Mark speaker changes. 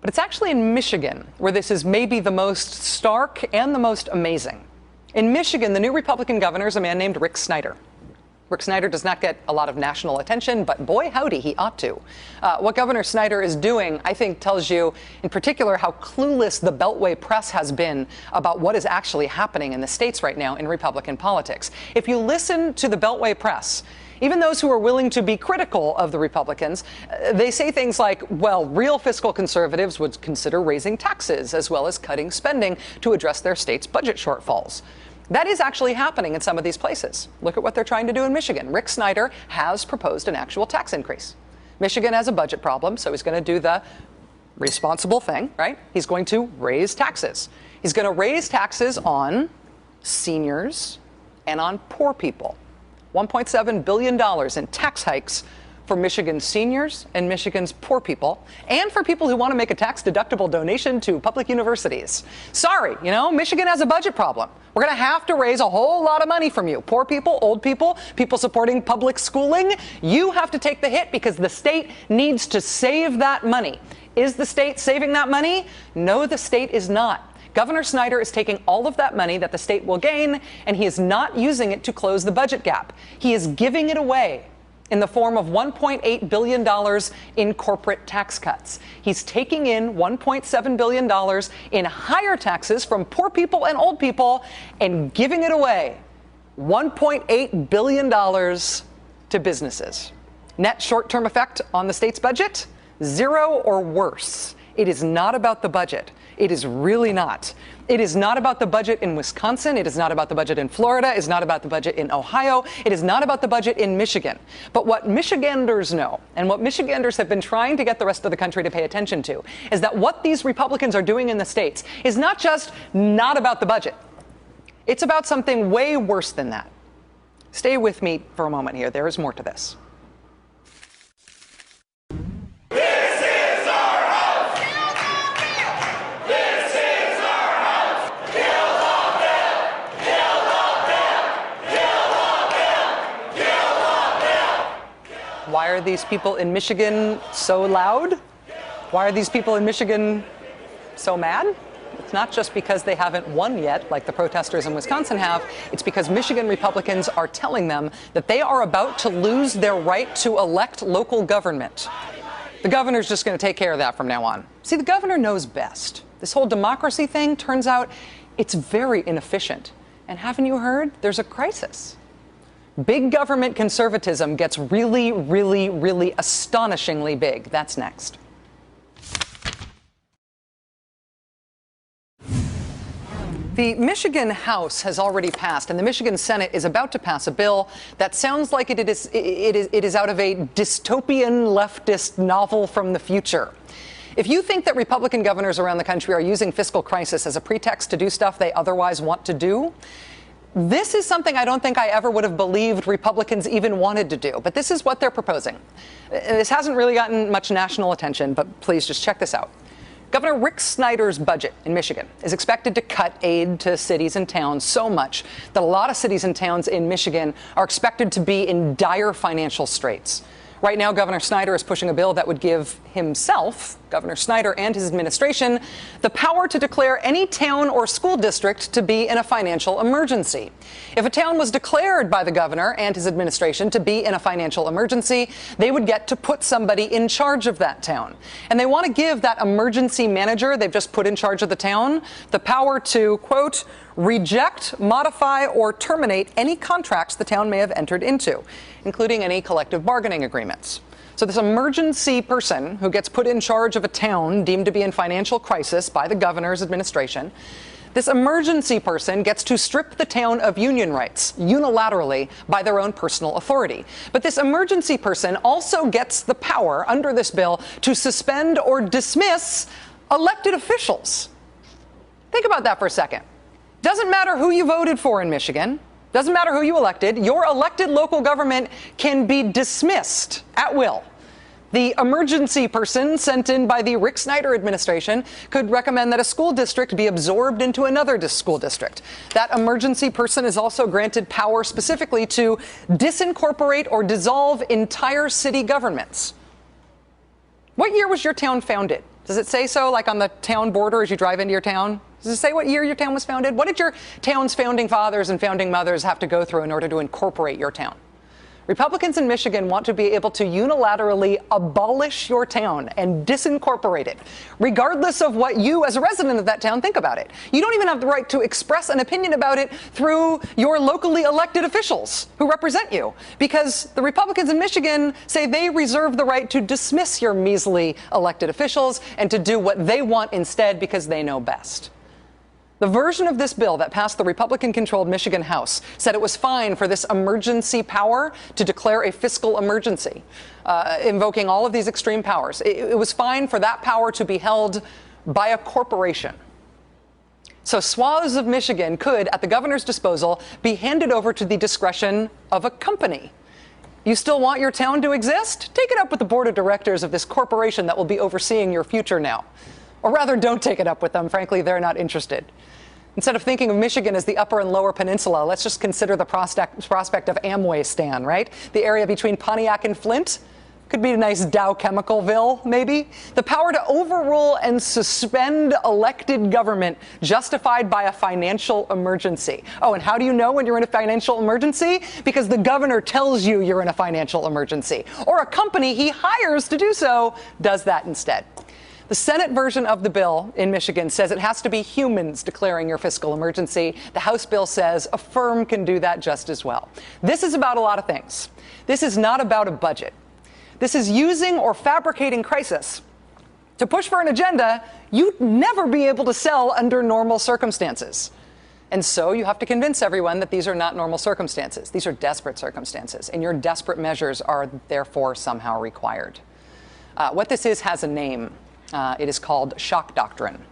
Speaker 1: But it's actually in Michigan where this is maybe the most stark and the most amazing. In Michigan, the new Republican governor is a man named Rick Snyder. Rick Snyder does not get a lot of national attention, but boy, howdy, he ought to. What Governor Snyder is doing, I think, tells you in particular how clueless the Beltway press has been about what is actually happening in the states right now in Republican politics. If you listen to the Beltway press, even those who are willing to be critical of the Republicans, they say things like, well, real fiscal conservatives would consider raising taxes as well as cutting spending to address their state's budget shortfalls. That is actually happening in some of these places. Look at what they're trying to do in Michigan. Rick Snyder has proposed an actual tax increase. Michigan has a budget problem, so he's going to do the responsible thing, right? He's going to raise taxes. He's going to raise taxes on seniors and on poor people. $1.7 billion in tax hikes for Michigan's seniors and Michigan's poor people, and for people who want to make a tax-deductible donation to public universities. Sorry, Michigan has a budget problem. We're going to have to raise a whole lot of money from you. Poor people, old people, people supporting public schooling. You have to take the hit because the state needs to save that money. Is the state saving that money? No, the state is not. Governor Snyder is taking all of that money that the state will gain, and he is not using it to close the budget gap. He is giving it away in the form of $1.8 billion in corporate tax cuts. He's taking in $1.7 billion in higher taxes from poor people and old people and giving it away, $1.8 billion to businesses. Net short-term effect on the state's budget? Zero or worse. It is not about the budget. It is really not. It is not about the budget in Wisconsin. It is not about the budget in Florida. It is not about the budget in Ohio. It is not about the budget in Michigan. But what Michiganders know, and what Michiganders have been trying to get the rest of the country to pay attention to, is that what these Republicans are doing in the states is not just not about the budget. It's about something way worse than that. Stay with me for a moment here. There is more to this. Why are these people in Michigan so loud? Why are these people in Michigan so mad? It's not just because they haven't won yet, like the protesters in Wisconsin have. It's because Michigan Republicans are telling them that they are about to lose their right to elect local government. The governor's just going to take care of that from now on. See, the governor knows best. This whole democracy thing, turns out it's very inefficient. And haven't you heard? There's a crisis. Big government conservatism gets really, really, really astonishingly big. That's next. The Michigan House has already passed, and the Michigan Senate is about to pass a bill that sounds like it is out of a dystopian leftist novel from the future. If you think that Republican governors around the country are using fiscal crisis as a pretext to do stuff they otherwise want to do, this is something I don't think I ever would have believed Republicans even wanted to do, but this is what they're proposing. This hasn't really gotten much national attention, but please just check this out. Governor Rick Snyder's budget in Michigan is expected to cut aid to cities and towns so much that a lot of cities and towns in Michigan are expected to be in dire financial straits. Right now, Governor Snyder is pushing a bill that would give himself, Governor Snyder and his administration, the power to declare any town or school district to be in a financial emergency. If a town was declared by the governor and his administration to be in a financial emergency, they would get to put somebody in charge of that town. And they want to give that emergency manager they've just put in charge of the town the power to, quote, reject, modify, or terminate any contracts the town may have entered into, including any collective bargaining agreements. So this emergency person who gets put in charge of a town deemed to be in financial crisis by the governor's administration, this emergency person gets to strip the town of union rights unilaterally by their own personal authority. But this emergency person also gets the power under this bill to suspend or dismiss elected officials. Think about that for a second. Doesn't matter who you voted for in Michigan. Doesn't matter who you elected. Your elected local government can be dismissed at will. The emergency person sent in by the Rick Snyder administration could recommend that a school district be absorbed into another school district. That emergency person is also granted power specifically to disincorporate or dissolve entire city governments. What year was your town founded? Does it say so, like on the town border as you drive into your town? Does it say what year your town was founded? What did your town's founding fathers and founding mothers have to go through in order to incorporate your town? Republicans in Michigan want to be able to unilaterally abolish your town and disincorporate it, regardless of what you as a resident of that town think about it. You don't even have the right to express an opinion about it through your locally elected officials who represent you, because the Republicans in Michigan say they reserve the right to dismiss your measly elected officials and to do what they want instead because they know best. The version of this bill that passed the Republican-controlled Michigan House said it was fine for this emergency power to declare a fiscal emergency, invoking all of these extreme powers. It was fine for that power to be held by a corporation. So swaths of Michigan could, at the governor's disposal, be handed over to the discretion of a company. You still want your town to exist? Take it up with the board of directors of this corporation that will be overseeing your future now. Or rather, don't take it up with them. Frankly, they're not interested. Instead of thinking of Michigan as the upper and lower peninsula, let's just consider the prospect of Amway Stan, right? The area between Pontiac and Flint. Could be a nice Dow Chemicalville, maybe. The power to overrule and suspend elected government justified by a financial emergency. Oh, and how do you know when you're in a financial emergency? Because the governor tells you you're in a financial emergency. Or a company he hires to do so does that instead. The Senate version of the bill in Michigan says it has to be humans declaring your fiscal emergency. The House bill says a firm can do that just as well. This is about a lot of things. This is not about a budget. This is using or fabricating crisis to push for an agenda you'd never be able to sell under normal circumstances. And so you have to convince everyone that these are not normal circumstances. These are desperate circumstances, and your desperate measures are therefore somehow required. What this is has a name. It is called shock doctrine.